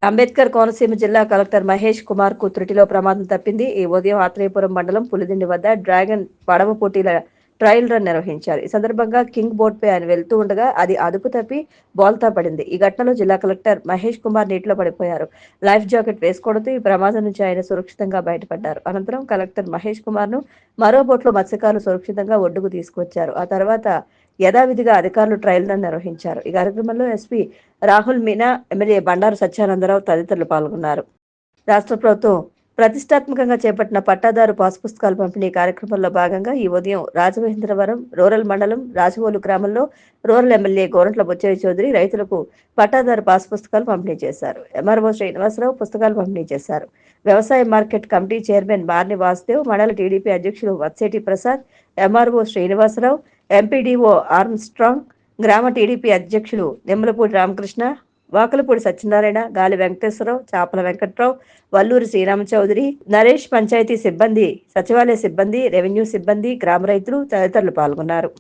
అంబేద్కర్ కోనసీమ జిల్లా కలెక్టర్ మహేష్ కుమార్ కు త్రుటిలో ప్రమాదం తప్పింది. ఈ ఉదయం ఆత్రేయపురం మండలం పులిదిండి వద్ద డ్రాగన్ పడవ పోటీల ట్రయల్ రన్ నిర్వహించారు. ఈ సందర్భంగా కింగ్ బోట్ పై ఆయన వెళ్తూ ఉండగా అది అదుపు తప్పి బోల్తా పడింది. ఈ ఘటనలో జిల్లా కలెక్టర్ మహేష్ కుమార్ నీటిలో పడిపోయారు. లైఫ్ జాకెట్ వేసుకోవడంతో ఈ ప్రమాదం నుంచి ఆయన సురక్షితంగా బయటపడ్డారు. అనంతరం కలెక్టర్ మహేష్ కుమార్ ను మరో బోట్లో మత్స్యకారులు సురక్షితంగా ఒడ్డుకు తీసుకువచ్చారు. ఆ తర్వాత యథావిధిగా అధికారులు ట్రయల్ రన్ నిర్వహించారు. ఈ కార్యక్రమంలో ఎస్పీ రాహుల్ మీనా, ఎమ్మెల్యే బండారు సత్యానందరావు తదితరులు పాల్గొన్నారు. రాష్ట్ర ప్రభుత్వం ప్రతిష్టాత్మకంగా చేపట్టిన పట్టాదారు పాస్ పుస్తకాల పంపిణీ కార్యక్రమంలో భాగంగా ఈ ఉదయం రాజమహేంద్రవరం రూరల్ మండలం రాజవోలు గ్రామంలో రూరల్ ఎమ్మెల్యే గోరంట్ల బుచ్చయ్య చౌదరి రైతులకు పట్టాదారు పాస్ పుస్తకాలు పంపిణీ చేశారు. ఎంఆర్ఓ శ్రీనివాసరావు పుస్తకాలు పంపిణీ చేశారు. వ్యవసాయ market committee chairman Marni Vasudev, మండల టీడీపీ అధ్యక్షులు Vatseti Prasad, MRO Srinivasarao, MPDO Armstrong, గ్రామ టీడీపీ అధ్యక్షులు నిమ్మలపూడి రామకృష్ణ, వాకలపూడి సత్యనారాయణ, గాలి వెంకటేశ్వరరావు, చాపల వెంకట్రావు, వల్లూరి శ్రీరామ చౌదరి, నరేష్, పంచాయతీ సిబ్బంది, సచివాలయ సిబ్బంది, రెవెన్యూ సిబ్బంది, గ్రామ రైతులు తదితరులు పాల్గొన్నారు.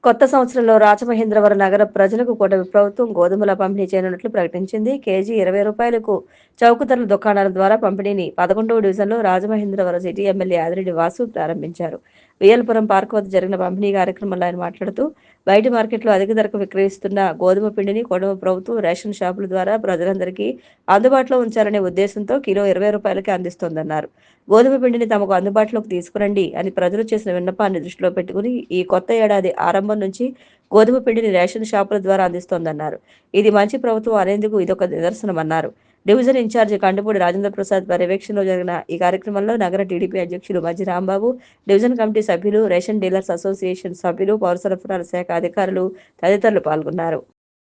కొత్త సంవత్సరంలో రాజమహేంద్రవరం నగర ప్రజలకు కూటమి ప్రభుత్వం గోధుమల పంపిణీ చేయనున్నట్లు ప్రకటించింది. కేజీ 20 రూపాయలకు చౌక ధరల దుకాణాల ద్వారా పంపిణీని 11వ డివిజన్లో రాజమహేంద్రవరం సిటీ ఎమ్మెల్యే ఆదిరెడ్డి వాసు ప్రారంభించారు. విఎల్పురం పార్క్ వద్ద జరిగిన పంపిణీ కార్యక్రమంలో ఆయన మాట్లాడుతూ బయట మార్కెట్లో అధిక ధరకు విక్రయిస్తున్న గోధుమ పిండిని కూటమి ప్రభుత్వం రేషన్ షాపుల ద్వారా ప్రజలందరికీ అందుబాటులో ఉంచాలనే ఉద్దేశంతో కిలో 20 రూపాయలకి అందిస్తోందన్నారు. గోధుమ పిండిని తమకు అందుబాటులోకి తీసుకురండి అని ప్రజలు చేసిన విన్నపాన్ని దృష్టిలో పెట్టుకుని ఈ కొత్త ఏడాది ఆరంభం నుంచి గోధుమ పిండిని రేషన్ షాపుల ద్వారా అందిస్తోందన్నారు. ఇది మంచి ప్రభుత్వం అనేందుకు ఇదొక నిదర్శనమన్నారు. డివిజన్ ఇన్ఛార్జి కండుపూడి రాజేంద్ర ప్రసాద్ పర్యవేక్షణలో జరిగిన ఈ కార్యక్రమంలో నగర టీడీపీ అధ్యక్షులు మజ్జి రాంబాబు, డివిజన్ కమిటీ సభ్యులు, రేషన్ డీలర్స్ అసోసియేషన్ సభ్యులు, పౌర సరఫరాల శాఖ అధికారులు తదితరులు పాల్గొన్నారు.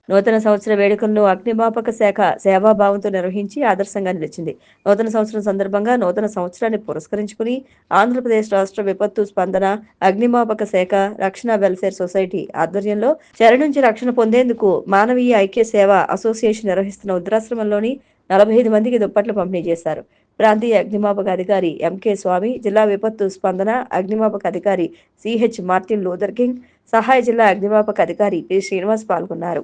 నూతన సంవత్సర వేడుకలను అగ్నిమాపక శాఖ సేవాభావంతో నిర్వహించి ఆదర్శంగా నిలిచింది. నూతన సంవత్సరం సందర్భంగా నూతన సంవత్సరాన్ని పురస్కరించుకుని ఆంధ్రప్రదేశ్ రాష్ట్ర విపత్తు స్పందన అగ్నిమాపక శాఖ రక్షణ వెల్ఫేర్ సొసైటీ ఆధ్వర్యంలో చెర నుంచి రక్షణ పొందేందుకు మానవీయ ఐక్య సేవ అసోసియేషన్ నిర్వహిస్తున్న వృద్ధాశ్రమంలోని 45 మందికి దుప్పట్లు పంపిణీ చేశారు. ప్రాంతీయ అగ్నిమాపక అధికారి ఎంకే స్వామి, జిల్లా విపత్తు స్పందన అగ్నిమాపక అధికారి సిహెచ్ మార్టిన్ లూథర్ కింగ్, సహాయ జిల్లా అగ్నిమాపక అధికారి పి శ్రీనివాస్ పాల్గొన్నారు.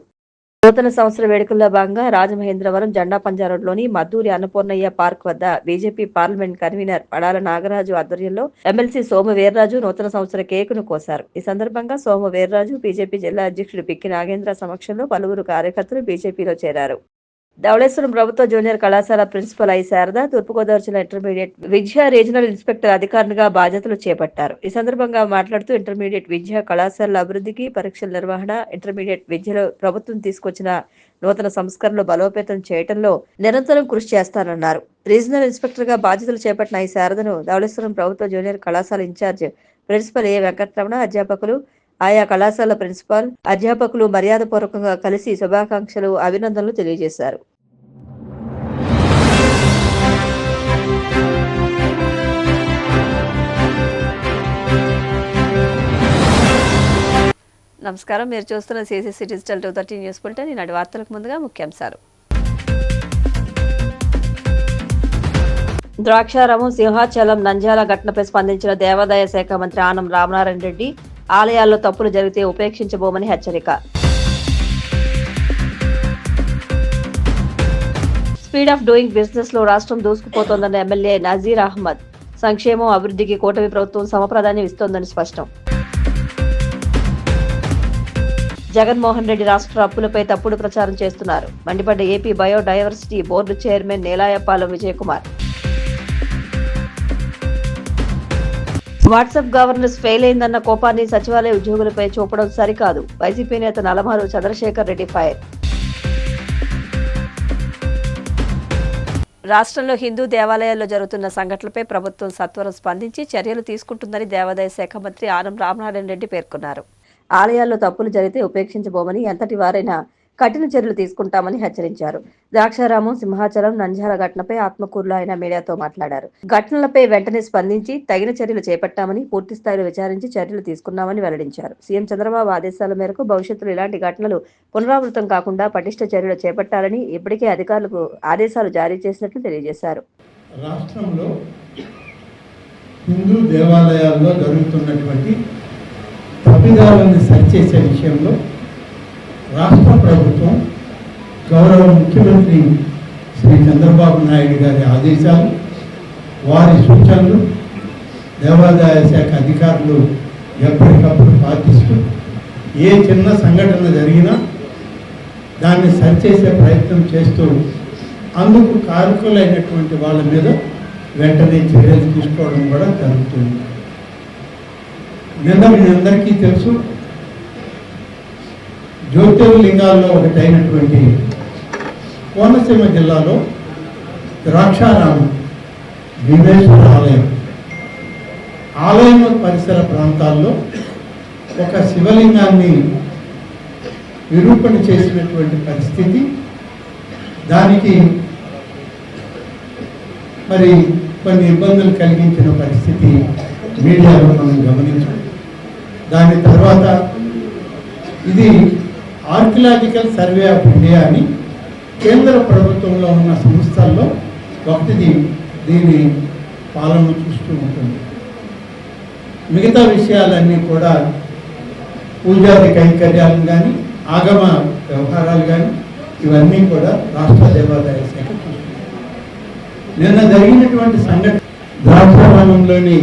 నూతన సంవత్సర వేడుకల్లో భాగంగా రాజమహేంద్రవరం జెండా పంజారోడ్లోని మద్దూరి అన్నపూర్ణయ్య పార్క్ వద్ద BJP parliament convener Padala Nagaraju ఆధ్వర్యంలో ఎమ్మెల్సీ సోము వీర్రాజు నూతన సంవత్సర కేకును కోశారు. ఈ సందర్భంగా సోము వీర్రాజు, బీజేపీ జిల్లా అధ్యక్షుడు పిక్కి నాగేంద్ర సమక్షంలో పలువురు కార్యకర్తలు బీజేపీలో చేరారు. ధవళేశ్వరం ప్రభుత్వ జూనియర్ కళాశాల ప్రిన్సిపల్ ఐ శారద తూర్పుగోదావరి జిల్లా ఇంటర్మీడియట్ విద్యా రీజనల్ ఇన్స్పెక్టర్ అధికారిగా బాధ్యతలు చేపట్టారు. ఈ సందర్భంగా మాట్లాడుతూ ఇంటర్మీడియట్ విద్యా కళాశాలల అభివృద్ధికి, పరీక్షల నిర్వహణ, ఇంటర్మీడియట్ విద్యలో ప్రభుత్వం తీసుకొచ్చిన నూతన సంస్కరణలు బలోపేతం చేయడంలో నిరంతరం కృషి చేస్తానన్నారు. రీజనల్ ఇన్స్పెక్టర్ గా బాధ్యతలు చేపట్టిన ఈ శారదను ధవళేశ్వరం ప్రభుత్వ జూనియర్ కళాశాల ఇన్ఛార్జ్ ప్రిన్సిపల్ ఏ వెంకటరమణ, అధ్యాపకులు, ఆయా కళాశాల ప్రిన్సిపాల్, అధ్యాపకులు మర్యాదపూర్వకంగా కలిసి శుభాకాంక్షలు, అభినందనలు తెలియజేశారు. నమస్కారం, మీరు చూస్తున్న సిసిసి డిజిటల్ 230 న్యూస్ బులెటిన్. ఈనాటి వార్తలకు ముందుగా ముఖ్యాంశాలు. ద్రాక్షారామం, సింహాచలం, నంద్యాల ఘటనపై స్పందించిన దేవాదాయ శాఖ మంత్రి ఆనం రామనారాయణ రెడ్డి, ఆలయాల్లో తప్పులు జరిగితే ఉపేక్షించబోమని హెచ్చరిక. స్పీడ్ ఆఫ్ డూయింగ్ బిజినెస్ లో రాష్ట్రం దూసుకుపోతోందన్న ఎమ్మెల్యే నజీర్ అహ్మద్, సంక్షేమం, అభివృద్ధికి కూటమి ప్రభుత్వం సమప్రాధాన్యం ఇస్తోందని స్పష్టం. జగన్మోహన్ రెడ్డి రాష్ట్ర అప్పులపై తప్పుడు ప్రచారం చేస్తున్నారు, మండిపడ్డ AP biodiversity board chairman Nelayapalem Vijayakumar. WhatsApp governance fail అయిందన్న కోపాన్ని సచివాలయ ఉద్యోగులపై చూపడం సరికాదు, వైసీపీ నేత నలమారు చంద్రశేఖర్ రెడ్డి ఫైర్. రాష్ట్రంలో హిందూ దేవాలయాల్లో జరుగుతున్న సంఘటనలపై ప్రభుత్వం సత్వరం స్పందించి చర్యలు తీసుకుంటుందని దేవాదాయ శాఖ మంత్రి ఆనం రామనారాయణ రెడ్డి పేర్కొన్నారు. ఆలయాల్లో తప్పులు జరిగితే ఉపేక్షించబోమని, ఎంతటి వారైనా కఠిన చర్యలు తీసుకుంటామని హెచ్చరించారు. ద్రాక్షారామం, సింహాచలం, నంద్యాల ఘటనపై ఆత్మకూరులో ఆయన మీడియాతో మాట్లాడారు. ఘటనలపై వెంటనే స్పందించి తగిన చర్యలు చేపట్టామని, పూర్తి స్థాయిలో విచారించి చర్యలు తీసుకున్నామని వెల్లడించారు. సీఎం చంద్రబాబు ఆదేశాల మేరకు భవిష్యత్తులో ఇలాంటి ఘటనలు పునరావృతం కాకుండా పటిష్ట చర్యలు చేపట్టాలని ఇప్పటికే అధికారులకు ఆదేశాలు జారీ చేసినట్లు తెలియజేశారు. రాష్ట్రంలో హిందూ దేవాలయాల్లో జరుగుతున్నటువంటి తప్పిదాలను సరిచేసే విషయంలో రాష్ట్ర ప్రభుత్వం, గౌరవ ముఖ్యమంత్రి శ్రీ చంద్రబాబు నాయుడు గారి ఆదేశాలు, వారి సూచనలు దేవాదాయ శాఖ అధికారులు ఎప్పటికప్పుడు పాటిస్తూ ఏ చిన్న సంఘటన జరిగినా దాన్ని సరిచేసే ప్రయత్నం చేస్తూ అందుకు కారకులైనటువంటి వాళ్ళ మీద వెంటనే చర్యలు తీసుకోవడం కూడా జరుగుతుంది. నిన్న మీ అందరికీ తెలుసు, జ్యోతిర్లింగాల్లో ఒకటైనటువంటి కోనసీమ జిల్లాలో ద్రాక్షారామం భీమేశ్వర ఆలయం పరిసర ప్రాంతాల్లో ఒక శివలింగాన్ని నిరూపణ చేసినటువంటి పరిస్థితి, దానికి మరి కొన్ని ఇబ్బందులు కలిగించిన పరిస్థితి మీడియాలో మనం గమనించాం. దాని తర్వాత ఇది ఆర్కియలాజికల్ సర్వే ఆఫ్ ఇండియా అని కేంద్ర ప్రభుత్వంలో ఉన్న సంస్థల్లో ఒకటిది దీని పాలన చూస్తూ ఉంటుంది. మిగతా విషయాలన్నీ కూడా పూజాది కైంకర్యాలను కానీ ఆగమ వ్యవహారాలు కానీ ఇవన్నీ కూడా రాష్ట్ర దేవాదాయ శాఖ చూస్తుంది. నిన్న జరిగినటువంటి సంఘటన ద్రాక్షారామంలోని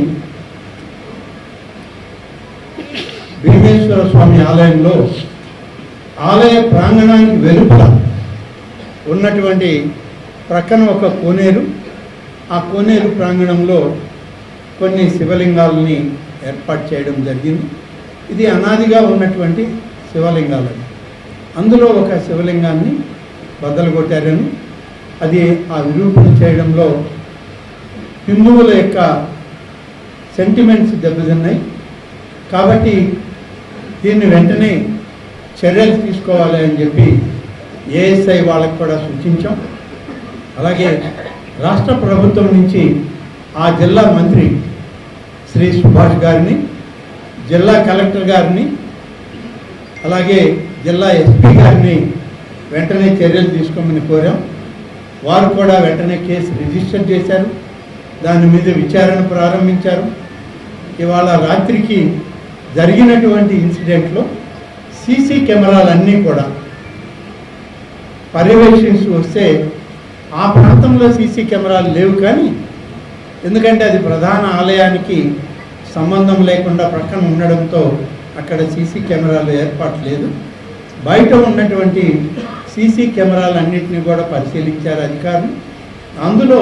భీమేశ్వర స్వామి ఆలయంలో ఆలయ ప్రాంగణానికి వెలుపల ఉన్నటువంటి ప్రక్కన ఒక కోనేరు, ఆ కోనేరు ప్రాంగణంలో కొన్ని శివలింగాలని ఏర్పాటు చేయడం జరిగింది. ఇది అనాదిగా ఉన్నటువంటి శివలింగాలని, అందులో ఒక శివలింగాన్ని బద్దలు కొట్టారని, అది ఆ విరూపణ చేయడంలో హిందువుల యొక్క సెంటిమెంట్స్ దెబ్బతిన్నాయి. కాబట్టి దీన్ని వెంటనే చర్యలు తీసుకోవాలి అని చెప్పి ఏఎస్ఐ వాళ్ళకు కూడా సూచించాం. అలాగే రాష్ట్ర ప్రభుత్వం నుంచి ఆ జిల్లా మంత్రి శ్రీ సుభాష్ గారిని, జిల్లా కలెక్టర్ గారిని, అలాగే జిల్లా ఎస్పీ గారిని వెంటనే చర్యలు తీసుకోమని కోరాం. వారు కూడా వెంటనే కేసు రిజిస్టర్ చేశారు, దాని మీద విచారణ ప్రారంభించారు. ఇవాళ రాత్రికి జరిగినటువంటి ఇన్సిడెంట్లో సీసీ కెమెరాలన్నీ కూడా పర్యవేక్షించి వస్తే ఆ ప్రాంతంలో సీసీ కెమెరాలు లేవు, కానీ ఎందుకంటే అది ప్రధాన ఆలయానికి సంబంధం లేకుండా ప్రక్కన ఉండడంతో అక్కడ సీసీ కెమెరాలు ఏర్పాటు లేదు. బయట ఉన్నటువంటి సీసీ కెమెరాలన్నింటినీ కూడా పరిశీలించారు అధికారులు. అందులో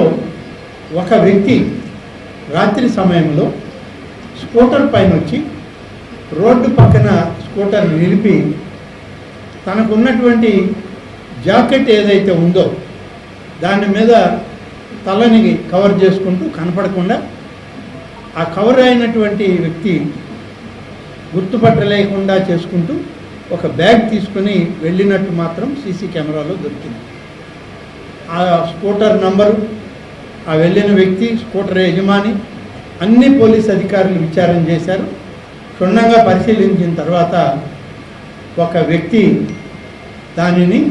ఒక వ్యక్తి రాత్రి సమయంలో స్కూటర్ పైన వచ్చి రోడ్డు పక్కన స్కూటర్ నిలిపి తనకున్నటువంటి జాకెట్ ఏదైతే ఉందో దాని మీద తలని కవర్ చేసుకుంటూ కనపడకుండా ఆ కవర్ అయినటువంటి వ్యక్తి గుర్తుపట్టలేకుండా చేసుకుంటూ ఒక బ్యాగ్ తీసుకుని వెళ్ళినట్టు మాత్రం సీసీ కెమెరాలో దొరికింది. ఆ స్కూటర్ నంబరు, ఆ వెళ్ళిన వ్యక్తి, స్కూటర్ యజమాని అన్ని పోలీస్ అధికారులు విచారణ చేశారు. క్షుణ్ణంగా పరిశీలించిన తర్వాత ఒక వ్యక్తి దానిని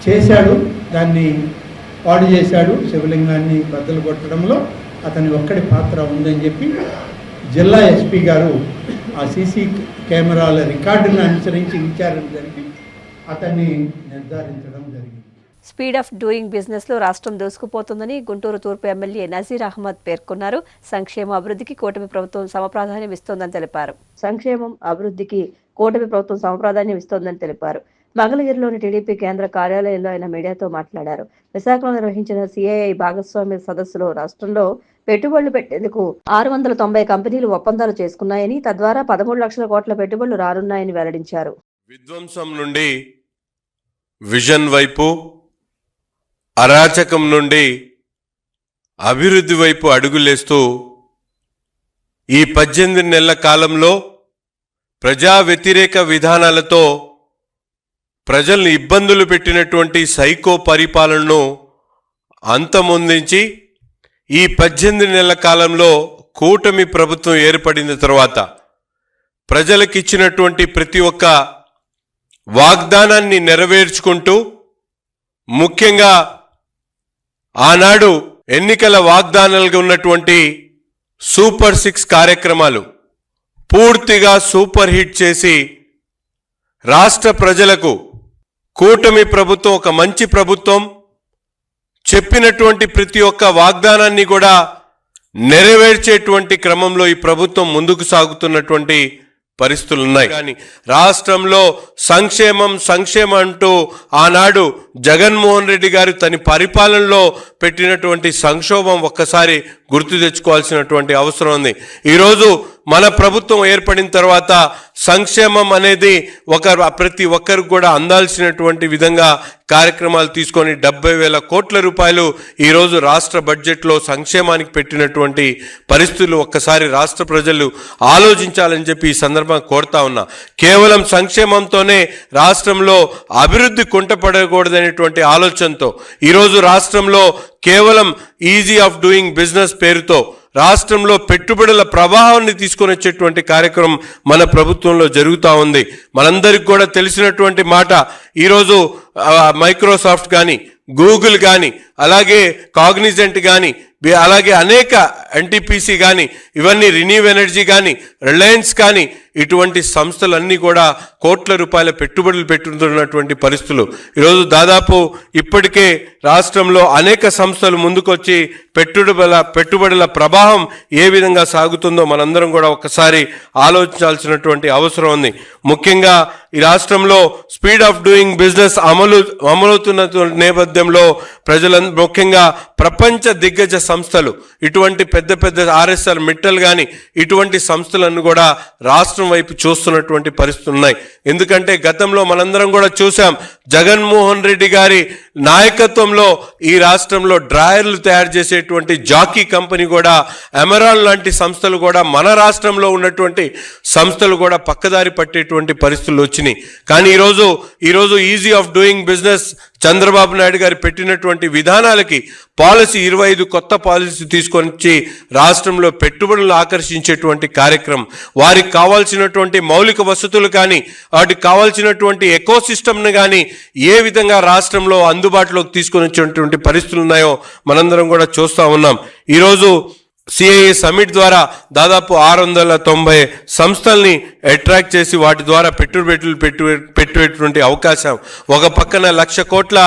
చేశాడు, దాన్ని పాడు చేశాడు, శివలింగాన్ని బద్దలు కొట్టడంలో అతని ఒక్కడి పాత్ర ఉందని చెప్పి జిల్లా ఎస్పీ గారు ఆ సీసీ కెమెరాల రికార్డును అనుసరించి విచారణ జరిపి అతన్ని నిర్ధారించడం జరిగింది. స్పీడ్ ఆఫ్ డూయింగ్ బిజినెస్ లో రాష్ట్రం దూసుకుపోతుందని గుంటూరు తూర్పు ఎమ్మెల్యే నజీర్ అహ్మద్ పేర్కొన్నారు. సంక్షేమ అభివృద్ధికి కూటమి ప్రభుత్వం సమప్రాధాన్యం ఇస్తోందని తెలిపారు. సంక్షేమం అభివృద్ధికి కూటమి ప్రభుత్వం సమప్రాధాన్యం ఇస్తోందని తెలిపారు. మంగళగిరిలోని టీడీపీ కేంద్ర కార్యాలయంలో ఆయన మీడియాతో మాట్లాడారు. విశాఖలో నిర్వహించిన సిఐఐ భాగస్వామ్య సదస్సులో రాష్ట్రంలో పెట్టుబడులు పెట్టేందుకు 690 కంపెనీలు ఒప్పందాలు చేసుకున్నాయని, తద్వారా 13 లక్షల కోట్ల పెట్టుబడులు రానున్నాయని వెల్లడించారు. విధ్వంసం నుండి విజన్ వైపు, అరాచకం నుండి అభివృద్ధి వైపు అడుగులేస్తూ ఈ 18 నెలల కాలంలో ప్రజా వ్యతిరేక విధానాలతో ప్రజల్ని ఇబ్బందులు పెట్టినటువంటి సైకో పరిపాలనను అంతమొందించి ఈ 18 నెలల కాలంలో కూటమి ప్రభుత్వం ఏర్పడిన తర్వాత ప్రజలకిచ్చినటువంటి ప్రతి ఒక్క వాగ్దానాన్ని నెరవేర్చుకుంటూ, ముఖ్యంగా ఆనాడు ఎన్నికల వాగ్దానాలుగా ఉన్నటువంటి సూపర్ 6 కార్యక్రమాలు పూర్తిగా సూపర్ హిట్ చేసి రాష్ట్ర ప్రజలకు కూటమి ప్రభుత్వం ఒక మంచి ప్రభుత్వం, చెప్పినటువంటి ప్రతి ఒక్క వాగ్దానాన్ని కూడా నెరవేర్చేటువంటి క్రమంలో ఈ ప్రభుత్వం ముందుకు సాగుతున్నటువంటి పరిస్థితులు ఉన్నాయి. కానీ రాష్ట్రంలో సంక్షేమం అంటూ ఆనాడు జగన్మోహన్ రెడ్డి గారు తన పరిపాలనలో పెట్టినటువంటి సంక్షోభం ఒక్కసారి గుర్తు తెచ్చుకోవాల్సినటువంటి అవసరం ఉంది. ఈరోజు మన ప్రభుత్వం ఏర్పడిన తర్వాత సంక్షేమం అనేది ప్రతి ఒక్కరికి కూడా అందాల్సినటువంటి విధంగా కార్యక్రమాలు తీసుకొని 70,000 కోట్ల రూపాయలు ఈరోజు రాష్ట్ర బడ్జెట్లో సంక్షేమానికి పెట్టినటువంటి పరిస్థితులు ఒక్కసారి రాష్ట్ర ప్రజలు ఆలోచించాలని చెప్పి ఈ సందర్భంగా కోరుతా ఉన్నా. కేవలం సంక్షేమంతోనే రాష్ట్రంలో అభివృద్ధి కుంటపడకూడదనేటువంటి ఆలోచనతో ఈరోజు రాష్ట్రంలో కేవలం ఈజీ ఆఫ్ డూయింగ్ బిజినెస్ పేరుతో రాష్ట్రంలో పెట్టుబడుల ప్రవాహాన్ని తీసుకొని వచ్చేటువంటి కార్యక్రమం మన ప్రభుత్వంలో జరుగుతూ ఉంది. మనందరికి కూడా తెలిసినటువంటి మాట, ఈరోజు మైక్రోసాఫ్ట్ కానీ, గూగుల్ కానీ, అలాగే కాగ్నిజెంట్ కానీ, అలాగే అనేక ఎన్టీపీసీ కానీ, ఇవన్నీ రిన్యూ ఎనర్జీ కానీ, రిలయన్స్ కానీ, ఇటువంటి సంస్థలన్నీ కూడా కోట్ల రూపాయల పెట్టుబడులు పెట్టుతున్నటువంటి పరిస్థితులు. ఈరోజు దాదాపు ఇప్పటికే రాష్ట్రంలో అనేక సంస్థలు ముందుకొచ్చి పెట్టుబడుల ప్రవాహం ఏ విధంగా సాగుతుందో మనందరం కూడా ఒకసారి ఆలోచించాల్సినటువంటి అవసరం ఉంది. ముఖ్యంగా ఈ రాష్ట్రంలో స్పీడ్ ఆఫ్ డూయింగ్ బిజినెస్ అమలవుతున్న నేపథ్యంలో ప్రజలందరూ, ముఖ్యంగా ప్రపంచ దిగ్గజ సంస్థలు, ఇటువంటి పెద్ద పెద్ద ఆర్ఎస్ఆర్ మిట్టల్ కానీ ఇటువంటి సంస్థలను కూడా రాష్ట్రం వైపు చూస్తున్నటువంటి పరిస్థితులు ఉన్నాయి. ఎందుకంటే గతంలో మనందరం కూడా చూసాం, జగన్మోహన్ రెడ్డి గారి నాయకత్వంలో ఈ రాష్ట్రంలో డ్రాయర్లు తయారు చేసేటువంటి జాకీ కంపెనీ కూడా, ఎమరాన్ లాంటి సంస్థలు కూడా, మన రాష్ట్రంలో ఉన్నటువంటి సంస్థలు కూడా పక్కదారి పట్టేటువంటి పరిస్థితులు వచ్చినాయి. కానీ ఈరోజు easy of doing business Chandrababu Naidu గారు పెట్టినటువంటి విధానాలకి 25 కొత్త పాలసీ తీసుకొని వచ్చి రాష్ట్రంలో పెట్టుబడులను ఆకర్షించేటువంటి కార్యక్రమం, వారికి కావాల్సినటువంటి మౌలిక వసతులు కానీ, వాటికి కావాల్సినటువంటి ఎకో సిస్టమ్ను కానీ ఏ విధంగా రాష్ట్రంలో అందుబాటులోకి తీసుకొని వచ్చేటువంటి పరిస్థితులు ఉన్నాయో మనందరం కూడా చూస్తూ ఉన్నాం. ఈరోజు సిఐఏ సమిట్ ద్వారా దాదాపు 690 సంస్థల్ని అట్రాక్ట్ చేసి వాటి ద్వారా పెట్టేటువంటి అవకాశం, ఒక పక్కన 1,00,000 కోట్ల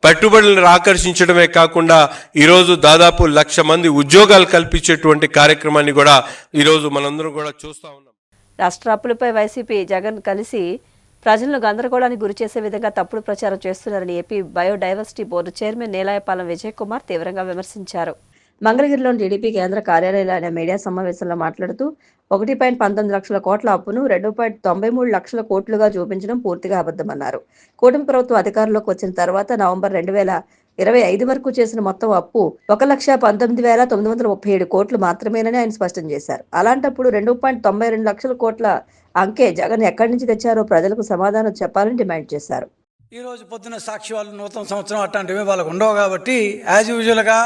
పెట్టుబడులను ఆకర్షించడమే కాకుండా ఈరోజు దాదాపు 1,00,000 మంది ఉద్యోగాలు కల్పించేటువంటి కార్యక్రమాన్ని కూడా ఈరోజు మనందరం కూడా చూస్తూ ఉన్నాం. రాష్ట్ర అప్పులపై వైసీపీ జగన్ కలిసి ప్రజలను గందరగోళానికి గురిచేసే విధంగా తప్పుడు ప్రచారం చేస్తున్నారని AP biodiversity board chairman Neelayapalem Vijay Kumar తీవ్రంగా విమర్శించారు. మంగళగిరిలోని టీడీపీ కేంద్ర కార్యాలయంలో మీడియా సమావేశంలో మాట్లాడుతూ 1.19 లక్షల కోట్ల అప్పును 2.93 లక్షల కోట్లుగా చూపించడం పూర్తిగా అబద్ధమన్నారు. కూటమి ప్రభుత్వం అధికారంలోకి వచ్చిన తర్వాత నవంబర్ 2025 వరకు చేసిన మొత్తం అప్పు 1,19,937 కోట్లు మాత్రమేనని ఆయన స్పష్టం చేశారు. అలాంటప్పుడు 2.92 లక్షల కోట్ల అంకె జగన్ ఎక్కడి నుంచి తెచ్చారో ప్రజలకు సమాధానం చెప్పాలని డిమాండ్ చేశారు. ఈ రోజు పొద్దున సాక్షి వాళ్ళు నూతన సంవత్సరం అట్లాంటివి వాళ్ళకు ఉండవు కాబట్టి యాజ్ యూజువల్గా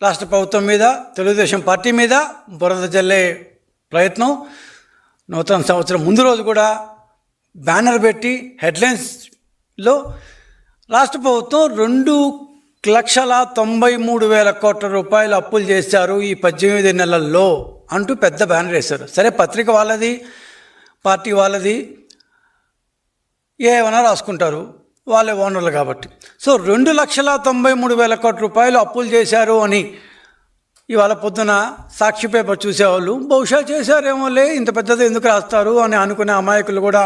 రాష్ట్ర ప్రభుత్వం మీద, తెలుగుదేశం పార్టీ మీద బురద జల్లే ప్రయత్నం. నూతన సంవత్సరం ముందు రోజు కూడా బ్యానర్ పెట్టి హెడ్లైన్స్లో రాష్ట్ర ప్రభుత్వం 2,93,000 కోట్ల రూపాయలు అప్పులు చేశారు ఈ 18 నెలల్లో అంటూ పెద్ద బ్యానర్ వేశారు. సరే, పత్రిక వాళ్ళది, పార్టీ వాళ్ళది, ఏమైనా రాసుకుంటారు, వాళ్ళే ఓనర్లు కాబట్టి. సో 2,93,000 కోట్ల రూపాయలు అప్పులు చేశారు అని ఇవాళ పొద్దున సాక్షి పేపర్ చూసేవాళ్ళు బహుశా చేశారేమోలే, ఇంత పెద్దది ఎందుకు రాస్తారు అని అనుకునే అమాయకులు కూడా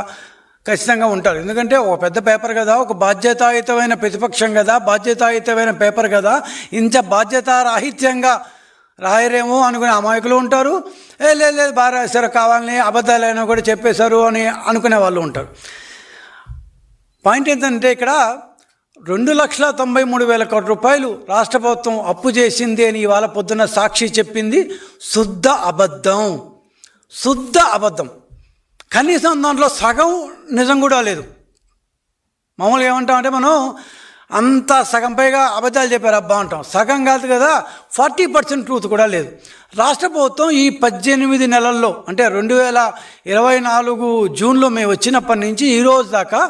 ఖచ్చితంగా ఉంటారు. ఎందుకంటే ఒక పెద్ద పేపర్ కదా, ఒక బాధ్యతాయుతమైన ప్రతిపక్షం కదా, బాధ్యతాయుతమైన పేపర్ కదా, ఇంత బాధ్యతారాహిత్యంగా రాయరేమో అనుకునే అమాయకులు ఉంటారు. లేదు బాగా రాశారు, కావాలని అబద్ధాలైనా కూడా చెప్పేశారు అని అనుకునే వాళ్ళు ఉంటారు. పాయింట్ ఏంటంటే ఇక్కడ 2,93,000 కోట్ల రూపాయలు రాష్ట్ర ప్రభుత్వం అప్పు చేసింది అని ఇవాళ పొద్దున్న సాక్షి చెప్పింది శుద్ధ అబద్ధం. కనీసం దాంట్లో సగం నిజం కూడా లేదు. మామూలుగా ఏమంటామంటే మనం అంతా సగం పైగా అబద్ధాలు చెప్పారు అబ్బా అంటాం. సగం కాదు కదా, 40% ట్రూత్ కూడా లేదు. రాష్ట్ర ప్రభుత్వం ఈ 18 నెలల్లో, అంటే 2024 జూన్లో మేము వచ్చినప్పటి నుంచి ఈరోజు దాకా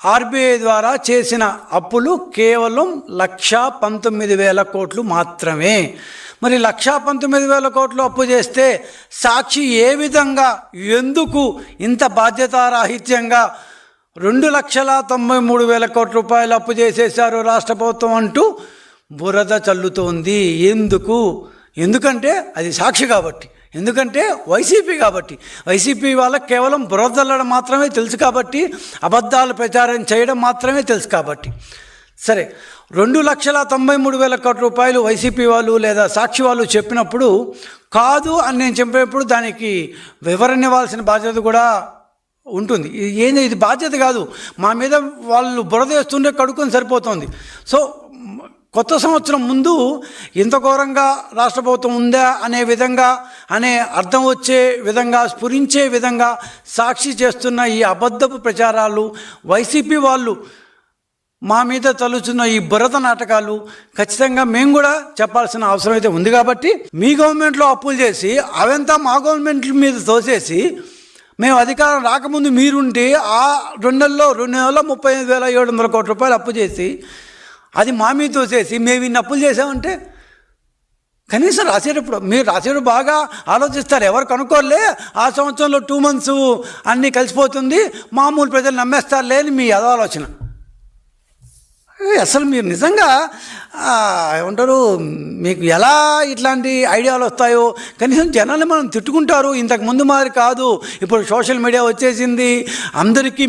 ఆర్బీఐ ద్వారా చేసిన అప్పులు కేవలం 1,19,000 కోట్లు మాత్రమే. మరి 1,19,000 కోట్లు అప్పు చేస్తే సాక్షి ఏ విధంగా, ఎందుకు ఇంత బాధ్యతారాహిత్యంగా 2,93,000 కోట్ల రూపాయలు అప్పు చేసేశారు రాష్ట్ర ప్రభుత్వం అంటూ బురద చల్లుతోంది. ఎందుకంటే అది సాక్షి కాబట్టి, ఎందుకంటే వైసీపీ కాబట్టి. వైసీపీ వాళ్ళకి కేవలం బురద చల్లడం మాత్రమే తెలుసు కాబట్టి, అబద్ధాలు ప్రచారం చేయడం మాత్రమే తెలుసు కాబట్టి. సరే, 2,93,000 కోట్ల రూపాయలు వైసీపీ వాళ్ళు లేదా సాక్షి వాళ్ళు చెప్పినప్పుడు కాదు అని నేను చెప్పినప్పుడు దానికి వివరణ ఇవ్వాల్సిన బాధ్యత కూడా ఉంటుంది. ఏంది ఇది బాధ్యత కాదు, మా మీద వాళ్ళు బురద వేస్తుంటే కడుక్కొని సరిపోతుంది. సో కొత్త సంవత్సరం ముందు ఇంత ఘోరంగా రాష్ట్ర ప్రభుత్వం ఉందా అనే విధంగా, అనే అర్థం వచ్చే విధంగా, స్ఫురించే విధంగా సాక్షి చేస్తున్న ఈ అబద్ధపు ప్రచారాలు, వైసీపీ వాళ్ళు మా మీద తలుచున్న ఈ బురద నాటకాలు ఖచ్చితంగా మేము కూడా చెప్పాల్సిన అవసరం అయితే ఉంది. కాబట్టి మీ గవర్నమెంట్లో అప్పులు చేసి అవంతా మా గవర్నమెంట్ మీద తోసేసి మేము అధికారం రాకముందు మీరుండి ఆ 2 నెలల్లో 35,700 కోట్ల రూపాయలు అప్పు చేసి అది మా మీద తోసేసి మేము ఇన్ని అప్పులు చేసామంటే కనీసం మీరు రాసేటప్పుడు బాగా ఆలోచిస్తారు. ఎవరు కనుక్కోలే ఆ సంవత్సరంలో 2 months అన్నీ కలిసిపోతుంది, మామూలు ప్రజలు నమ్మేస్తారులే అని మీ ఆలోచన. అసలు మీరు నిజంగా ఏమంటారు, మీకు ఎలా ఇట్లాంటి ఐడియాలు వస్తాయో. కనీసం జనాన్ని మనం తిట్టుకుంటారు, ఇంతకుముందు మాదిరి కాదు. ఇప్పుడు సోషల్ మీడియా వచ్చేసింది, అందరికీ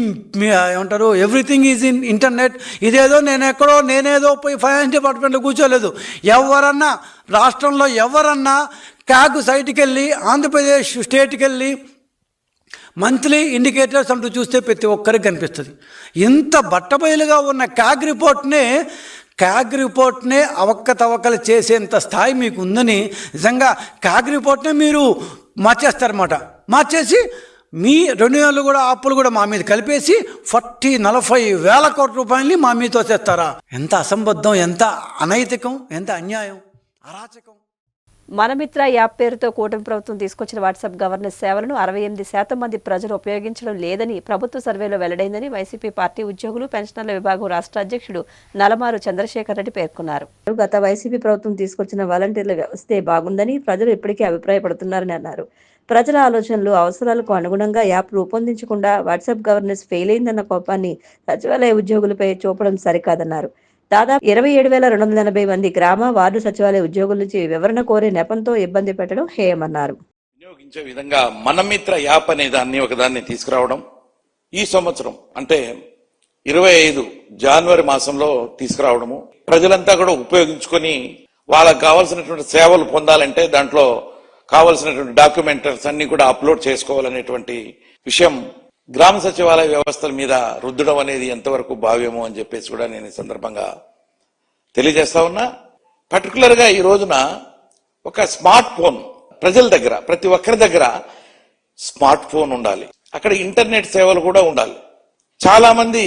ఏమంటారు ఎవ్రీథింగ్ ఈజ్ ఇన్ ఇంటర్నెట్. ఇదేదో నేనేదో పోయి ఫైనాన్స్ డిపార్ట్మెంట్లో కూర్చోలేదు. ఎవరన్నా రాష్ట్రంలో ఎవరన్నా క్యాగ్ సైట్కి వెళ్ళి, ఆంధ్రప్రదేశ్ స్టేట్కి వెళ్ళి మంత్లీ ఇండికేటర్స్ అంటూ చూస్తే ప్రతి ఒక్కరికి కనిపిస్తుంది. ఇంత బట్టబయలుగా ఉన్న క్యాగ్ రిపోర్ట్నే అవకతవకలు చేసేంత స్థాయి మీకు ఉందని, నిజంగా క్యాగ్ రిపోర్ట్నే మీరు మార్చేస్తారన్నమాట. మార్చేసి మీ 2 నెలలు కూడా అప్పులు కూడా మా మీద కలిపేసి 40,000 కోట్ల రూపాయలని మా మీద తోసేస్తారా? ఎంత అసంబద్ధం, ఎంత అనైతికం, ఎంత అన్యాయం, అరాచకం. మనమిత్ర యాప్ పేరుతో కూటమి ప్రభుత్వం తీసుకొచ్చిన వాట్సాప్ గవర్నెన్స్ సేవలను 68% మంది ప్రజలు ఉపయోగించడం లేదని ప్రభుత్వ సర్వేలో వెల్లడైందని వైసీపీ పార్టీ ఉద్యోగులు పెన్షనర్ల విభాగం రాష్ట్ర అధ్యక్షుడు నలమారు చంద్రశేఖర్ రెడ్డి పేర్కొన్నారు. గత వైసీపీ ప్రభుత్వం తీసుకొచ్చిన వాలంటీర్ల వ్యవస్థే బాగుందని ప్రజలు ఇప్పటికీ అభిప్రాయపడుతున్నారని అన్నారు. ప్రజల ఆలోచనలు, అవసరాలకు అనుగుణంగా యాప్ రూపొందించకుండా వాట్సాప్ గవర్నెన్స్ ఫెయిల్ అయిందన్న కోపాన్ని సచివాలయ ఉద్యోగులపై చూపడం సరికాదన్నారు. దాదాపు 27,280 మంది గ్రామ వార్డు సచివాలయ ఉద్యోగుల నుంచి వివరణ కోరే నెపంతో ఇబ్బంది పెట్టడం హేయమన్నారు. వినియోగించే విధంగా మనమిత్ర యాప్ అనే దాన్ని ఒకదాన్ని తీసుకురావడం ఈ సంవత్సరం అంటే 25 జనవరి మాసంలో తీసుకురావడము, ప్రజలంతా కూడా ఉపయోగించుకొని వాళ్ళకు కావాల్సినటువంటి సేవలు పొందాలంటే దాంట్లో కావాల్సినటువంటి డాక్యుమెంటరీస్ అన్ని కూడా అప్లోడ్ చేసుకోవాలనేటువంటి విషయం గ్రామ సచివాలయ వ్యవస్థల మీద రుద్దడం అనేది ఎంతవరకు భావ్యమో అని చెప్పేసి కూడా నేను ఈ సందర్భంగా తెలియజేస్తా ఉన్నా. పర్టికులర్ గా ఈ రోజున ఒక స్మార్ట్ ఫోన్ ప్రజల దగ్గర, ప్రతి ఒక్కరి దగ్గర స్మార్ట్ ఫోన్ ఉండాలి. అక్కడ ఇంటర్నెట్ సేవలు కూడా ఉండాలి. చాలా మంది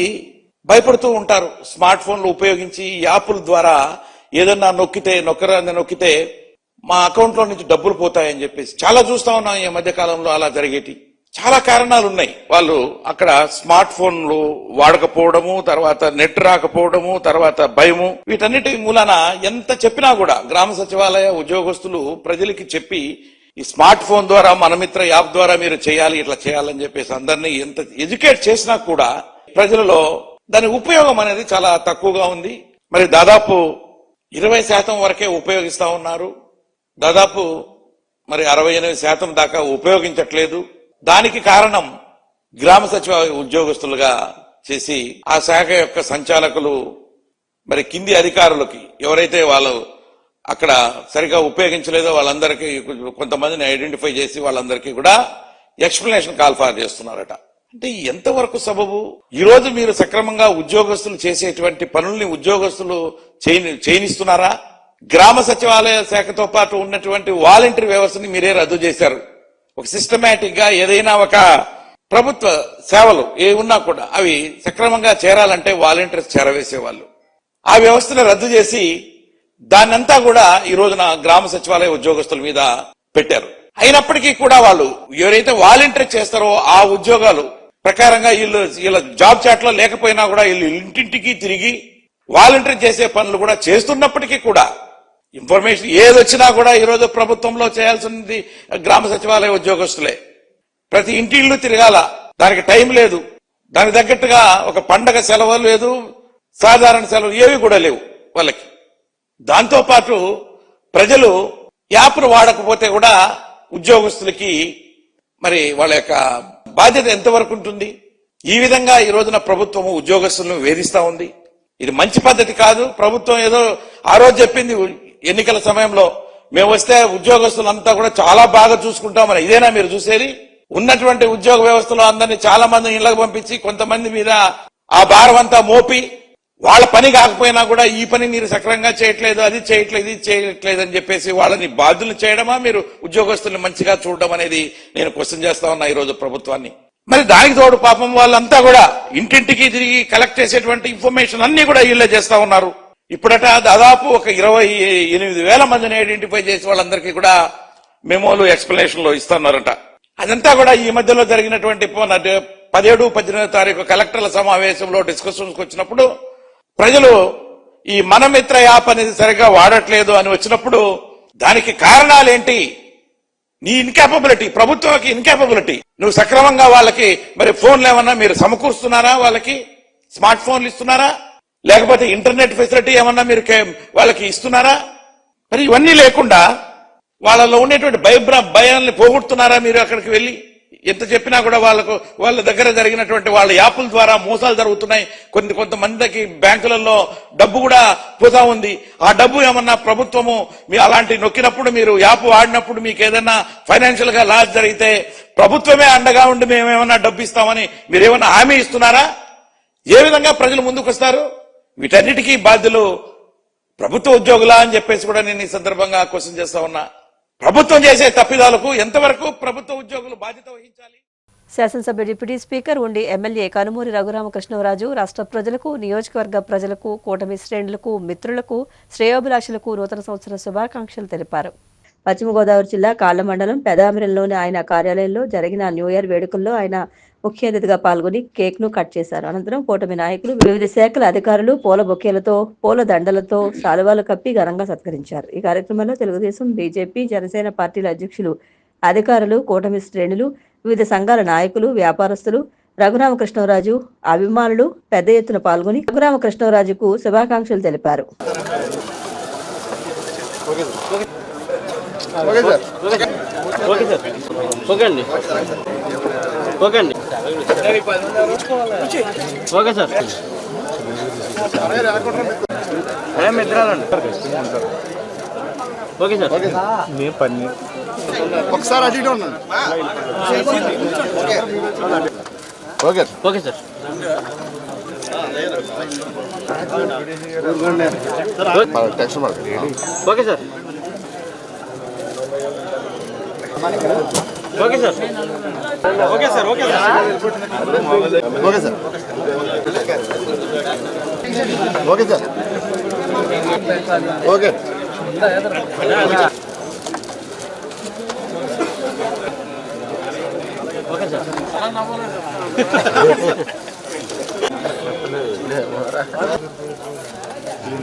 భయపడుతూ ఉంటారు స్మార్ట్ ఫోన్లు ఉపయోగించి యాప్ల ద్వారా ఏదన్నా నొక్కితే మా అకౌంట్ లో నుంచి డబ్బులు పోతాయని చెప్పేసి చాలా చూస్తా ఉన్నాం ఈ మధ్య కాలంలో. అలా జరిగేటి చాలా కారణాలు ఉన్నాయి. వాళ్ళు అక్కడ స్మార్ట్ ఫోన్లు వాడకపోవడము, తర్వాత నెట్ రాకపోవడము, తర్వాత భయము, వీటన్నిటి మూలాన ఎంత చెప్పినా కూడా గ్రామ సచివాలయ ఉద్యోగస్తులు ప్రజలకి చెప్పి ఈ స్మార్ట్ ఫోన్ ద్వారా మనమిత్ర యాప్ ద్వారా మీరు చేయాలి, ఇట్లా చేయాలని చెప్పేసి అందరినీ ఎంత ఎడ్యుకేట్ చేసినా కూడా ప్రజలలో దాని ఉపయోగం అనేది చాలా తక్కువగా ఉంది. మరి దాదాపు 20% వరకే ఉపయోగిస్తా ఉన్నారు. దాదాపు మరి 68% దాకా ఉపయోగించట్లేదు. దానికి కారణం గ్రామ సచివాలయ ఉద్యోగస్తులుగా చేసి ఆ శాఖ యొక్క సంచాలకులు మరి కింది అధికారులకి ఎవరైతే వాళ్ళు అక్కడ సరిగా ఉపయోగించలేదో వాళ్ళందరికీ కొంతమందిని ఐడెంటిఫై చేసి వాళ్ళందరికీ కూడా ఎక్స్ప్లెనేషన్ కాల్ ఫార్ చేస్తున్నారట. అంటే ఎంతవరకు సబబు? ఈ రోజు మీరు సక్రమంగా ఉద్యోగస్తులు చేసేటువంటి పనుల్ని ఉద్యోగస్తులు చేయనిస్తున్నారా? గ్రామ సచివాలయ శాఖతో పాటు ఉన్నటువంటి వాలంటీర్ వ్యవస్థని మీరే రద్దు చేశారు. ఒక సిస్టమేటిక్ గా ఏదైనా ఒక ప్రభుత్వ సేవలు ఏ ఉన్నా కూడా అవి సక్రమంగా చేరాలంటే వాలంటీర్స్ చేరవేసేవాళ్ళు. ఆ వ్యవస్థను రద్దు చేసి దాన్నంతా కూడా ఈ రోజున గ్రామ సచివాలయ ఉద్యోగస్తుల మీద పెట్టారు. అయినప్పటికీ కూడా వాళ్ళు ఎవరైతే వాలంటీర్ చేస్తారో ఆ ఉద్యోగాలు ప్రకారంగా వీళ్ళ జాబ్ చాట్ లో లేకపోయినా కూడా వీళ్ళు ఇంటింటికి తిరిగి వాలంటీర్ చేసే పనులు కూడా చేస్తున్నప్పటికీ కూడా ఇన్ఫర్మేషన్ ఏదొచ్చినా కూడా ఈ రోజు ప్రభుత్వంలో చేయాల్సింది గ్రామ సచివాలయ ఉద్యోగస్తులే. ప్రతి ఇంటిళ్ళు తిరగాల, దానికి టైం లేదు. దానికి తగ్గట్టుగా ఒక పండగ సెలవు లేదు, సాధారణ సెలవు ఏవి కూడా లేవు వాళ్ళకి. దాంతోపాటు ప్రజలు యాప్ను వాడకపోతే కూడా ఉద్యోగస్తులకి మరి వాళ్ళ యొక్క బాధ్యత ఎంతవరకు ఉంటుంది? ఈ విధంగా ఈ రోజున ప్రభుత్వము ఉద్యోగస్తులను వేధిస్తా ఉంది. ఇది మంచి పద్ధతి కాదు. ప్రభుత్వం ఏదో ఆ రోజు చెప్పింది ఎన్నికల సమయంలో, మేము వస్తే ఉద్యోగస్తులంతా కూడా చాలా బాగా చూసుకుంటామని. ఇదేనా మీరు చూసేది? ఉన్నటువంటి ఉద్యోగ వ్యవస్థలో అందరినీ చాలా మందిని ఇళ్లకు పంపించి కొంతమంది మీద ఆ భారం అంతా మోపి, వాళ్ళ పని కాకపోయినా కూడా ఈ పని మీరు సక్రమంగా చేయట్లేదు, అది చేయట్లేదు, ఇది చేయట్లేదు అని చెప్పేసి వాళ్ళని బాధ్యులు చేయడమా, మీరు ఉద్యోగస్తుల్ని మంచిగా చూడడం అనేది నేను క్వశ్చన్ చేస్తా ఉన్నా ఈ రోజు ప్రభుత్వాన్ని. మరి దానికి తోడు పాపం వాళ్ళంతా కూడా ఇంటింటికి తిరిగి కలెక్ట్ చేసేటువంటి ఇన్ఫర్మేషన్ అన్ని కూడా వీళ్ళే చేస్తా ఉన్నారు. ఇప్పుడట దాదాపు ఒక 28,000 మందిని ఐడెంటిఫై చేసి వాళ్ళందరికీ కూడా మెమోలు ఎక్స్ప్లెనేషన్లు ఇస్తున్నారట. అదంతా కూడా ఈ మధ్యలో జరిగినటువంటి 17, 18 తారీఖు కలెక్టర్ల సమావేశంలో డిస్కషన్స్కి వచ్చినప్పుడు ప్రజలు ఈ మనమిత్ర యాప్ అనేది సరిగ్గా వాడట్లేదు అని వచ్చినప్పుడు దానికి కారణాలేంటి? నీ ఇన్కాపబిలిటీ, ప్రభుత్వానికి ఇన్కాపబిలిటీ. నువ్వు సక్రమంగా వాళ్ళకి మరి ఫోన్లు ఏమన్నా మీరు సమకూరుస్తున్నారా? వాళ్ళకి స్మార్ట్ ఫోన్లు ఇస్తున్నారా? లేకపోతే ఇంటర్నెట్ ఫెసిలిటీ ఏమన్నా మీరు వాళ్ళకి ఇస్తున్నారా? మరి ఇవన్నీ లేకుండా వాళ్ళలో ఉండేటువంటి భయాన్ని పోగొడుతున్నారా మీరు? అక్కడికి వెళ్ళి ఎంత చెప్పినా కూడా వాళ్ళ దగ్గర జరిగినటువంటి వాళ్ళ యాప్ల ద్వారా మోసాలు జరుగుతున్నాయి. కొంతమందికి బ్యాంకులలో డబ్బు కూడా పోతా ఉంది. ఆ డబ్బు ఏమన్నా ప్రభుత్వము మీ అలాంటి నొక్కినప్పుడు, మీరు యాప్ వాడినప్పుడు మీకు ఏదైనా ఫైనాన్షియల్ గా లాస్ జరిగితే ప్రభుత్వమే అండగా ఉండి మేమేమన్నా డబ్బు ఇస్తామని మీరేమన్నా హామీ ఇస్తున్నారా? ఏ విధంగా ప్రజలు ముందుకు వస్తారు? వీటన్నిటికీ బాధ్యులు ప్రభుత్వ ఉద్యోగులా అని చెప్పేసి కూడా నేను ఈ సందర్భంగా క్వశ్చన్ చేస్తా ఉన్నా. ప్రభుత్వం చేసే తప్పిదాలకు ఎంతవరకు ప్రభుత్వ ఉద్యోగులు బాధ్యత వహించాలి? శాసనసభ డిప్యూటీ స్పీకర్ ఉండి ఎమ్మెల్యే కనుమూరి రఘురామకృష్ణరాజు రాష్ట్ర ప్రజలకు, నియోజకవర్గ ప్రజలకు, కూటమి శ్రేణులకు, మిత్రులకు, శ్రేయోభిలాషులకు నూతన సంవత్సర శుభాకాంక్షలు తెలిపారు. పశ్చిమ గోదావరి జిల్లా కాళ్ల మండలం పెదామిరంలోని ఆయన కార్యాలయంలో జరిగిన న్యూ ఇయర్ వేడుకల్లో ఆయన ముఖ్య అతిథిగా పాల్గొని కేక్ ను కట్ చేశారు. అనంతరం కూటమి నాయకులు, వివిధ శాఖల అధికారులు పూల బొకేలతో, పూల దండలతో శాలువాలు కప్పి ఘనంగా సత్కరించారు. ఈ కార్యక్రమంలో తెలుగుదేశం, బీజేపీ, జనసేన పార్టీల అధ్యక్షులు, అధికారులు, కూటమి శ్రేణులు, వివిధ సంఘాల నాయకులు, వ్యాపారస్తులు, రఘురామకృష్ణరాజు అభిమానులు పెద్ద ఎత్తున పాల్గొని రఘురామకృష్ణరాజుకు శుభాకాంక్షలు తెలిపారు. ఒకసారి అటు ఇటు ఉన్నాను. Okay okay sir. Text mark. Okay sir. Okay sir. Okay sir. Okay sir. Okay sir. Okay sir. Okay. Okay sir.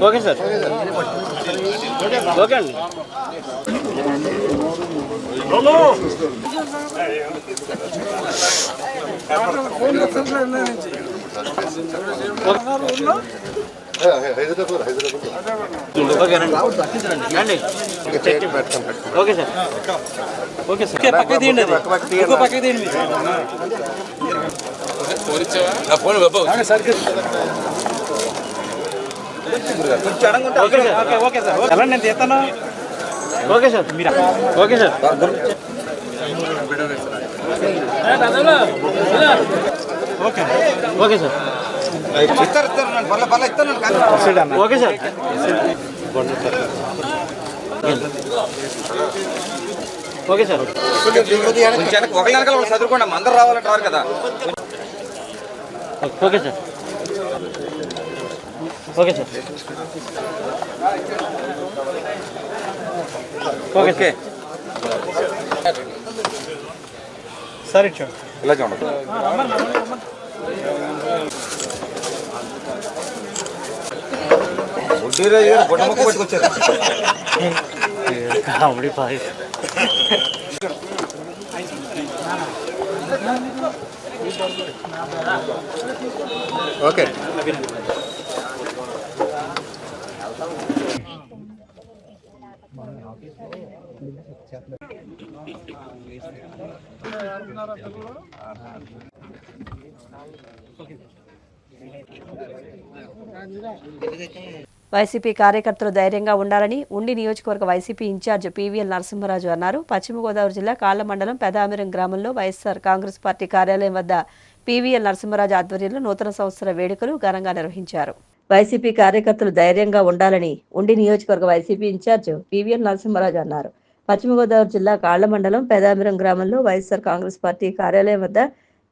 Okay sir. Okay అండి. Okay sir. Okay sir. పక్క తీయండి, పక్క తీయండి. Okay sir. ఎలా నేను తీస్తాను. Okay sir. Okay sir. Okay okay sir. Okay sir. Okay sir. ఒకరి వెనకాల చదువుకోండి, అందరు రావాలంటారు కదా. Okay sir. Okay sir. Okay sir. ఇచ్చా ఇలా చూడండి. బొట్టముక్క పట్టుకొచ్చారు. కామెడీ పాయ్. ఓకే. వైసీపీ కార్యకర్తలు ధైర్యంగా ఉండాలని ఉండి నియోజకవర్గ వైసీపీ ఇన్ఛార్జ్ పీవీఎల్ నరసింహరాజు అన్నారు. పశ్చిమ గోదావరి జిల్లా కాళ్ల మండలం పెదామిరం గ్రామంలో వైఎస్ఆర్ కాంగ్రెస్ పార్టీ కార్యాలయం వద్ద పీవీఎల్ నరసింహరాజు ఆధ్వర్యంలో నూతన సంవత్సర వేడుకలు ఘనంగా నిర్వహించారు. వైసీపీ కార్యకర్తలు ధైర్యంగా ఉండాలని ఉండి నియోజకవర్గ వైసీపీ ఇన్ఛార్జ్ పీవీఎల్ నరసింహరాజు అన్నారు. పశ్చిమ గోదావరి జిల్లా కాళ్ల మండలం పెదామిరం గ్రామంలో వైఎస్ఆర్ కాంగ్రెస్ పార్టీ కార్యాలయం వద్ద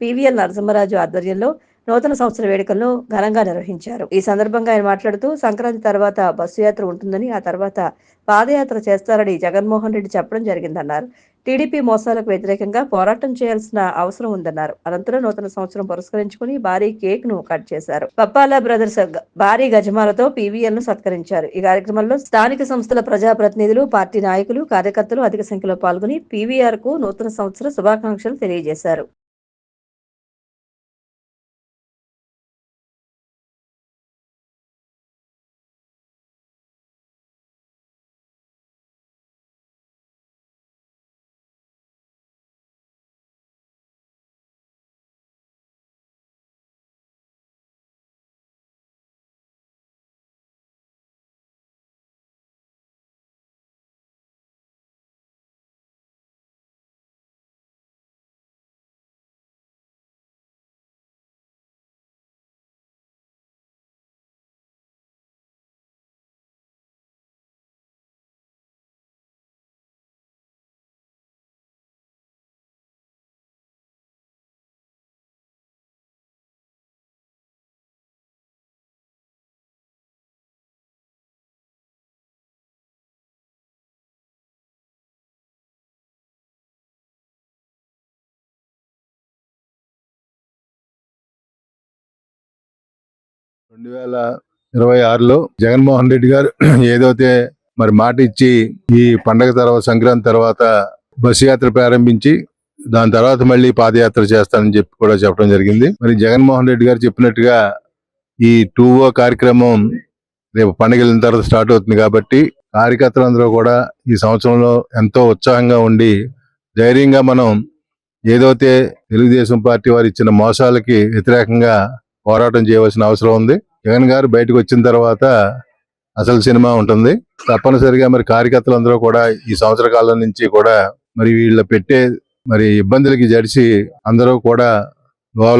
పీవీఎల్ నరసింహరాజు ఆధ్వర్యంలో నూతన సంవత్సర వేడుకలను ఘనంగా నిర్వహించారు. ఈ సందర్భంగా ఆయన మాట్లాడుతూ సంక్రాంతి తర్వాత బస్సు యాత్ర ఉంటుందని, ఆ తర్వాత పాదయాత్ర చేస్తారని జగన్మోహన్ రెడ్డి చెప్పడం జరిగిందన్నారు. టీడీపీ మోసాలకు వ్యతిరేకంగా పోరాటం చేయాల్సిన అవసరం ఉందన్నారు. అనంతరం నూతన సంవత్సరం పురస్కరించుకుని భారీ కేక్ ను కట్ చేశారు. పప్పాల బ్రదర్స్ భారీ గజమాలతో పీవీఎల్ ను సత్కరించారు. ఈ కార్యక్రమంలో స్థానిక సంస్థల ప్రజాప్రతినిధులు, పార్టీ నాయకులు, కార్యకర్తలు అధిక సంఖ్యలో పాల్గొని పీవీఆర్ కు నూతన సంవత్సర శుభాకాంక్షలు తెలియజేశారు. రెండు 2026లో జగన్మోహన్ రెడ్డి గారు ఏదైతే మరి మాట ఇచ్చి ఈ పండగ తర్వాత సంక్రాంతి తర్వాత బస్సు యాత్ర ప్రారంభించి దాని తర్వాత మళ్ళీ పాదయాత్ర చేస్తానని చెప్పి కూడా చెప్పడం జరిగింది. మరి జగన్మోహన్ రెడ్డి గారు చెప్పినట్టుగా ఈ 2O కార్యక్రమం రేపు పండుగ వెళ్ళిన తర్వాత స్టార్ట్ అవుతుంది కాబట్టి కార్యకర్తలందరూ కూడా ఈ సంవత్సరంలో ఎంతో ఉత్సాహంగా ఉండి ధైర్యంగా మనం ఏదైతే తెలుగుదేశం పార్టీ వారు ఇచ్చిన మోసాలకి వ్యతిరేకంగా పోరాటం చేయవలసిన అవసరం ఉంది. జగన్ గారు బయటకు వచ్చిన తర్వాత అసలు సినిమా ఉంటుంది. తప్పనిసరిగా మరి కార్యకర్తలందరూ కూడా ఈ సంవత్సర కాలం నుంచి కూడా మరి వీళ్ళ పెట్టే మరి ఇబ్బందులకి జడిసి అందరూ కూడా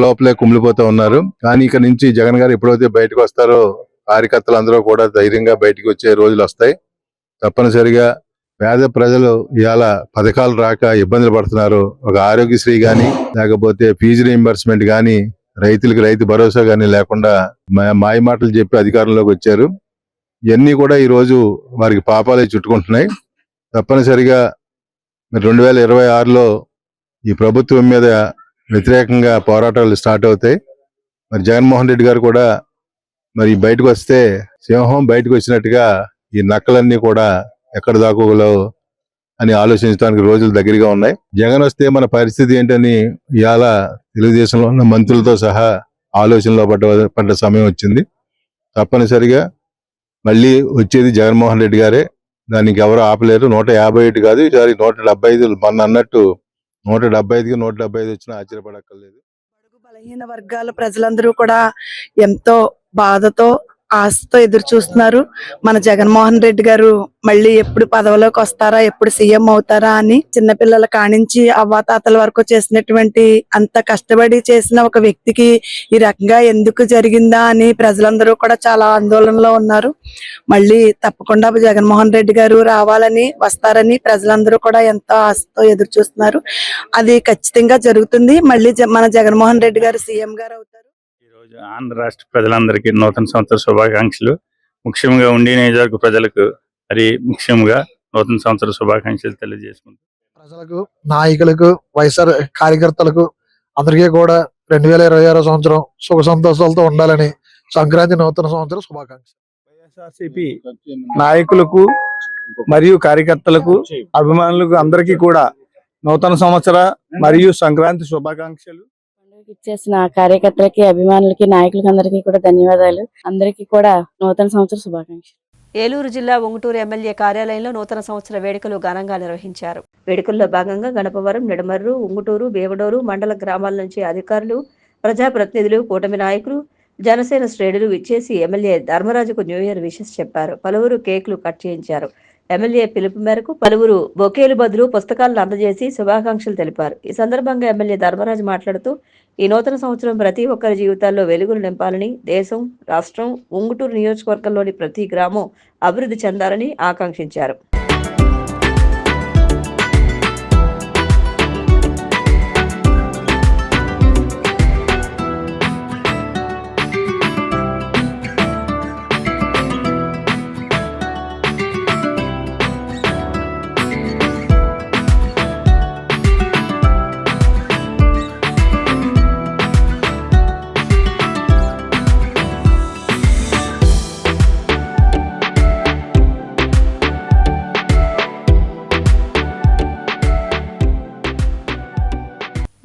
లోపలే కుమిలిపోతూ ఉన్నారు. కానీ ఇక నుంచి జగన్ గారు ఎప్పుడైతే బయటకు వస్తారో కార్యకర్తలు అందరూ కూడా ధైర్యంగా బయటకు వచ్చే రోజులు వస్తాయి. తప్పనిసరిగా పేద ప్రజలు ఇవాళ పథకాలు రాక ఇబ్బందులు పడుతున్నారు. ఒక ఆరోగ్యశ్రీ గాని లేకపోతే ఫీజు రీయింబర్స్మెంట్ గాని రైతులకు రైతు భరోసా గాని లేకుండా మాయ మాటలు చెప్పి అధికారంలోకి వచ్చారు. ఇవన్నీ కూడా ఈ రోజు వారికి పాపాలే చుట్టుకుంటున్నాయి. తప్పనిసరిగా 2026లో ఈ ప్రభుత్వం మీద వ్యతిరేకంగా పోరాటాలు స్టార్ట్ అవుతాయి. మరి జగన్మోహన్ రెడ్డి గారు కూడా మరి బయటకు వస్తే సింహం బయటకు వచ్చినట్టుగా ఈ నక్కలన్నీ కూడా ఎక్కడ దాకోగలవు అని ఆలోచించడానికి రోజులు దగ్గరగా ఉన్నాయి. జగన్ వస్తే మన పరిస్థితి ఏంటని ఇవాళ తెలుగుదేశంలో ఉన్న మంత్రులతో సహా ఆలోచనలో పడ్డ సమయం వచ్చింది. తప్పనిసరిగా మళ్ళీ వచ్చేది జగన్మోహన్ రెడ్డి గారే. దానికి ఎవరు ఆపలేరు. 151 కాదు, ఈసారి 175. మన అన్నట్టు 175కి 175 వచ్చినా ఆశ్చర్యపడక్కర్లేదు. బలహీన వర్గాల ప్రజలందరూ కూడా ఎంతో బాధతో ఆశతో ఎదురు చూస్తున్నారు. మన జగన్మోహన్ రెడ్డి గారు మళ్ళీ ఎప్పుడు పదవిలోకి వస్తారా, ఎప్పుడు సీఎం అవుతారా అని. చిన్నపిల్లల కానించి అవ్వాతాతల వరకు చేసినటువంటి అంత కష్టపడి చేసిన ఒక వ్యక్తికి ఈ రకంగా ఎందుకు జరిగిందా అని ప్రజలందరూ కూడా చాలా ఆందోళనలో ఉన్నారు. మళ్ళీ తప్పకుండా జగన్మోహన్ రెడ్డి గారు రావాలని, వస్తారని ప్రజలందరూ కూడా ఎంతో ఆశతో ఎదురు చూస్తున్నారు. అది ఖచ్చితంగా జరుగుతుంది. మళ్ళీ మన జగన్మోహన్ రెడ్డి గారు సీఎం గారు అవుతారు. ఆంధ్ర రాష్ట్ర ప్రజలందరికీ నూతన సంవత్సర శుభాకాంక్షలు. ముఖ్యంగా ఉండి నియోజకవర్గ ప్రజలకు మరి ముఖ్యంగా నూతన సంవత్సర శుభాకాంక్షలు తెలియజేసుకుంటాం. ప్రజలకు, నాయకులకు, వైఎస్ఆర్ కార్యకర్తలకు అందరికీ కూడా 2026 సంవత్సరం సుఖ సంతోషాలతో ఉండాలని సంక్రాంతి నూతన సంవత్సర శుభాకాంక్షలు. వైఎస్ఆర్సీపీ నాయకులకు మరియు కార్యకర్తలకు, అభిమానులకు అందరికీ కూడా నూతన సంవత్సర మరియు సంక్రాంతి శుభాకాంక్షలు. ఇచ్చేసిన కార్యకర్తలకి, అభిమానులకి, నాయకులకి అందరికీ కూడా ధన్యవాదాలు. అందరికీ కూడా నూతన సంవత్సర శుభాకాంక్షలు. ఏలూరు జిల్లా ఉంగుటూరు ఎమ్మెల్యే కార్యాలయంలో నూతన సంవత్సర వేడుకలు ఘనంగా నిర్వహించారు. వేడుకల్లో భాగంగా గణపవరం, నిడమర్రు, ఉంగుటూరు, వేవడూరు మండల గ్రామాల నుంచి అధికారులు, ప్రజాప్రతినిధులు, కూటమి నాయకులు, జనసేన శ్రేణులు విచ్చేసి ఎమ్మెల్యే ధర్మరాజుకు న్యూ ఇయర్ విషెస్ చెప్పారు. పలువురు కేకులు కట్ చేయించారు. ఎమ్మెల్యే పిలుపు మేరకు పలువురు బొకేలు బదులు పుస్తకాలను అందజేసి శుభాకాంక్షలు తెలిపారు. ఈ సందర్భంగా ఎమ్మెల్యే ధర్మరాజు మాట్లాడుతూ ఈ నూతన సంవత్సరం ప్రతి ఒక్కరి జీవితాల్లో వెలుగులు నింపాలని, దేశం, రాష్ట్రం, ఉంగుటూరు నియోజకవర్గంలోని ప్రతి గ్రామం అభివృద్ధి చెందాలని ఆకాంక్షించారు.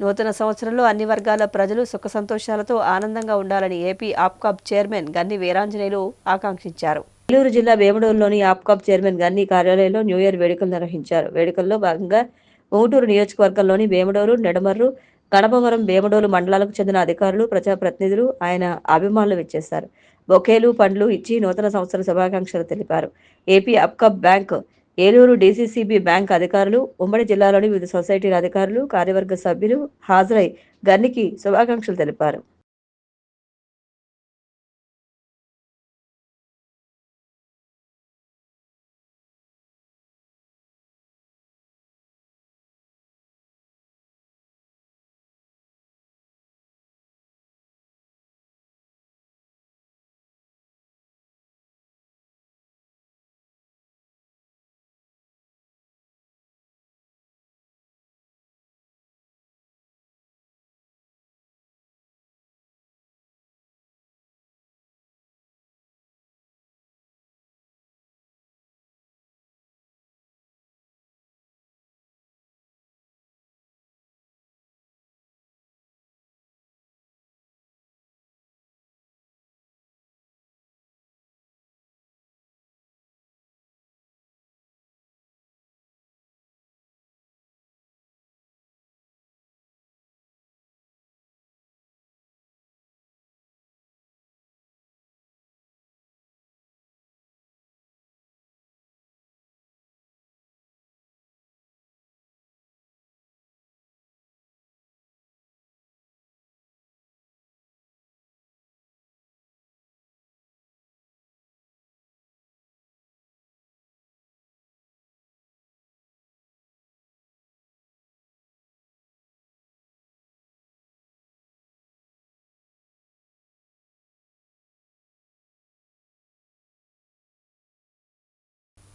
నూతన సంవత్సరంలో అన్ని వర్గాల ప్రజలు సుఖ సంతోషాలతో ఆనందంగా ఉండాలని ఏపీ ఆప్కాబ్ చైర్మన్ గన్ని వీరాంజనేయులు ఆకాంక్షించారు. ఏలూరు జిల్లా వేముడూరులోని ఆప్కాబ్ చైర్మన్ గన్ని కార్యాలయంలో న్యూ ఇయర్ వేడుకలు నిర్వహించారు. వేడుకల్లో భాగంగా ఉంగుటూరు నియోజకవర్గంలోని వేముడూరు, నిడమర్రు, గణపవరం, వేముడోలు మండలాలకు చెందిన అధికారులు, ప్రజాప్రతినిధులు, ఆయన అభిమానులు విచ్చేశారు. బొకేలు, పండ్లు ఇచ్చి నూతన సంవత్సర శుభాకాంక్షలు తెలిపారు. AP APCOB bank, Eluru DCCB bank అధికారులు, ఉమ్మడి జిల్లాలోని వివిధ సొసైటీల అధికారులు, కార్యవర్గ సభ్యులు హాజరై గన్నికి శుభాకాంక్షలు తెలిపారు.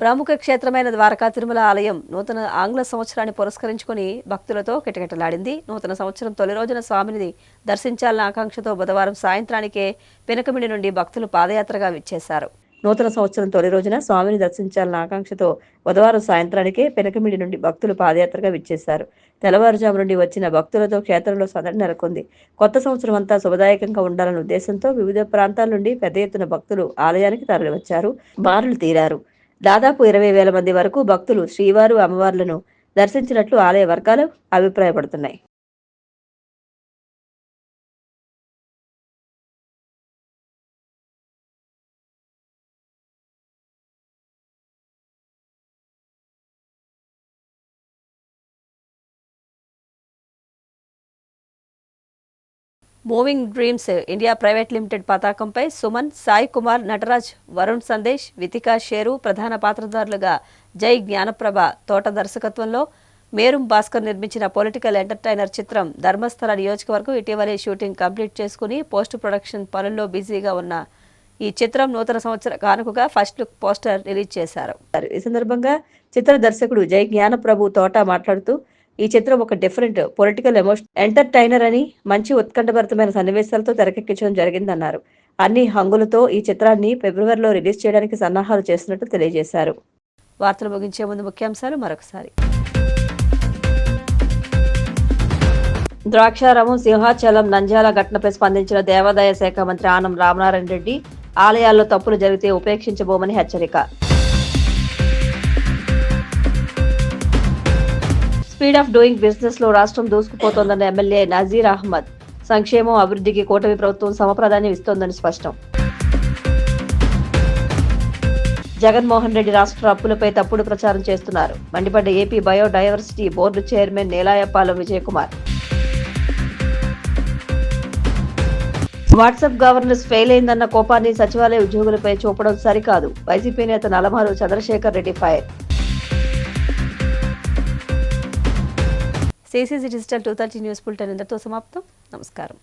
ప్రముఖ క్షేత్రమైన ద్వారకా తిరుమల ఆలయం నూతన ఆంగ్ల సంవత్సరాన్ని పురస్కరించుకుని భక్తులతో కిటకిటలాడింది. నూతన సంవత్సరం తొలి రోజున స్వామిని దర్శించాలన్న ఆకాంక్షతో బుధవారం సాయంత్రానికే పినకమిడి నుండి భక్తులు పాదయాత్రగా విచ్చేశారు. నూతన సంవత్సరం తొలి రోజున స్వామిని దర్శించాలన్న ఆకాంక్షతో బుధవారం సాయంత్రానికే పినకమిడి నుండి భక్తులు పాదయాత్రగా విచ్చేశారు. తెల్లవారుజాము నుండి వచ్చిన భక్తులతో క్షేత్రంలో సందడి నెలకొంది. కొత్త సంవత్సరం అంతా శుభదాయకంగా ఉండాలన్న ఉద్దేశంతో వివిధ ప్రాంతాల నుండి పెద్ద ఎత్తున భక్తులు ఆలయానికి తరలివచ్చారు, బారులు తీరారు. దాదాపు 20,000 మంది వరకు భక్తులు శ్రీవారు, అమ్మవార్లను దర్శించినట్లు ఆలయ వర్గాలు అభిప్రాయపడుతున్నాయి. Moving dreams India private limited పతాకంపై సుమన్, సాయి కుమార్, నటరాజ్, వరుణ్ సందేశ్, వితికా షేరు ప్రధాన పాత్రధారులుగా జై జ్ఞానప్రభ తోట దర్శకత్వంలో మేరుం భాస్కర్ నిర్మించిన పొలిటికల్ ఎంటర్టైనర్ చిత్రం ధర్మస్థల నియోజకవర్గం ఇటీవలే షూటింగ్ కంప్లీట్ చేసుకుని పోస్ట్ ప్రొడక్షన్ పనుల్లో బిజీగా ఉన్న ఈ చిత్రం నూతన సంవత్సర కానుకగా ఫస్ట్ లుక్ పోస్టర్ రిలీజ్ చేశారు. ఈ సందర్భంగా చిత్ర దర్శకుడు జై జ్ఞానప్రభు తోట మాట్లాడుతూ ఈ చిత్రం ఒక డిఫరెంట్ పొలిటికల్ ఎంటర్టైనర్ అని, మంచి ఉత్కంఠభరితమైన సన్నివేశాలతో తెరకెక్కించడం జరిగిందన్నారు. అన్ని హంగులతో ఈ చిత్రాన్ని ఫిబ్రవరిలో రిలీజ్ చేయడానికి సన్నాహాలు చేస్తున్నట్టు తెలియజేశారు. వార్తలు ముగించే ముందు ముఖ్యాంశాలు మరొకసారి. ద్రాక్షారామం, సింహాచలం, నంద్యాల ఘటనపై స్పందించిన దేవాదాయ శాఖ మంత్రి ఆనం రామనారాయణ రెడ్డి ఆలయాల్లో తప్పులు జరిగితే ఉపేక్షించబోమని హెచ్చరిక. స్పీడ్ ఆఫ్ డూయింగ్ బిజినెస్ లో రాష్ట్రం దూసుకుపోతోందన్న ఎమ్మెల్యే నజీర్ అహ్మద్. సంక్షేమం, అభివృద్ధికి కూటమి ప్రభుత్వం సమప్రాధాన్యం ఇస్తోందని స్పష్టం. జగన్మోహన్ రెడ్డి రాష్ట్ర అప్పులపై తప్పుడు ప్రచారం చేస్తున్నారు. మండిపడ్డ AP biodiversity board chairman Nelayapalem Vijayakumar. WhatsApp governance fail అయిందన్న కోపాన్ని సచివాలయ ఉద్యోగులపై చూపడం సరికాదు. వైసీపీ నేత Nalamaru Chandrasekhar Reddy fire. CCC digital 230 news bulletin ఇంతటితో సమాప్తం. నమస్కారం.